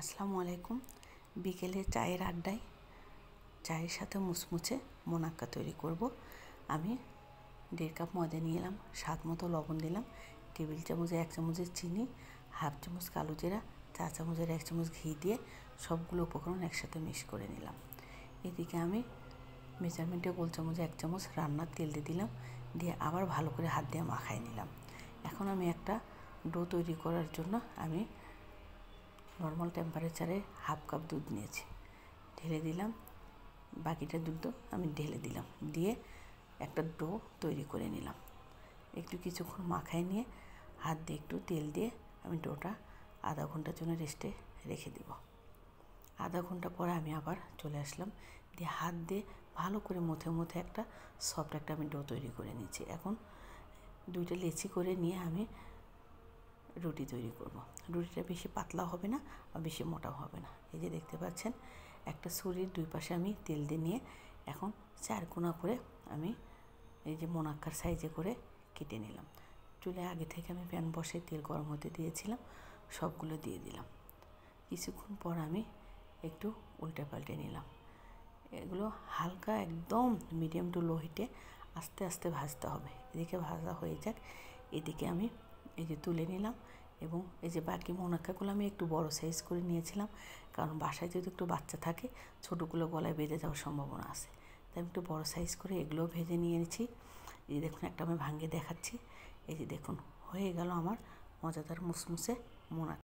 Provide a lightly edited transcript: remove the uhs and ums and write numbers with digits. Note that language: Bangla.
আসসালামু আলাইকুম। বিকেলে চায়ের আড্ডায় চায়ের সাথে মুচমুচে মোনাক্কা তৈরি করব। আমি 1.5 কাপ ময়দা নিয়ে এলাম, স্বাদ মতো লবণ দিলাম, টেবিল চামচে 1 চামচের চিনি, হাফ চামচ কালো জিরা, 4 চামচের 1 চামচ ঘি দিয়ে সবগুলো উপকরণ একসাথে মিক্স করে নিলাম। এদিকে আমি মেজারমেন্টে গোল চামচে 1 চামচ রান্নার তেল দিয়ে দিলাম, দিয়ে আবার ভালো করে হাত দিয়ে মাখায় নিলাম। এখন আমি একটা ডো তৈরি করার জন্য আমি নর্মাল টেম্পারেচারে হাফ কাপ দুধ নিয়েছি, ঢেলে দিলাম। বাকিটা দুধ আমি ঢেলে দিলাম, দিয়ে একটা ডো তৈরি করে নিলাম। একটু কিছুক্ষণ মাখায় নিয়ে হাত দিয়ে একটু তেল দিয়ে আমি ডোটা আধা ঘন্টার জন্য রেস্টে রেখে দেব। আধা ঘন্টা পরে আমি আবার চলে আসলাম, দিয়ে হাত দিয়ে ভালো করে মুথে একটা সফট একটা আমি ডো তৈরি করে নিয়েছি। এখন 2টা লেচি করে নিয়ে আমি রুটি তৈরি করব। রুটিটা বেশি পাতলা হবে না আর বেশি মোটাও হবে না। এই যে দেখতে পাচ্ছেন, একটা ছুরির 2 পাশে আমি তেল দিয়ে নিয়ে এখন 4 কোনা করে আমি এই যে মোনাক্কার সাইজে করে কেটে নিলাম। চুলে আগে থেকে আমি প্যান বসে তেল গরম হতে দিয়েছিলাম, সবগুলো দিয়ে দিলাম। কিছুক্ষণ পর আমি একটু উল্টে পাল্টে নিলাম। এগুলো হালকা একদম মিডিয়াম টু লো হিটে আস্তে আস্তে ভাজতে হবে। এদিকে ভাজা হয়ে যাক, এদিকে আমি এই যে তুলে নিলাম। এবং এই যে বাকি মোনাক্কাগুলো আমি একটু বড় সাইজ করে নিয়েছিলাম, কারণ বাসায় যেহেতু একটু বাচ্চা থাকে, ছোটোগুলো গলায় বেঁধে যাওয়ার সম্ভাবনা আছে, তাই আমি একটু বড় সাইজ করে এগুলোও ভেজে নিয়েছি। এই যে দেখুন, একটা আমি ভাঙিয়ে দেখাচ্ছি। এই যে দেখুন, হয়ে গেল আমার মজাদার মুসমুসে মোনাক্কা।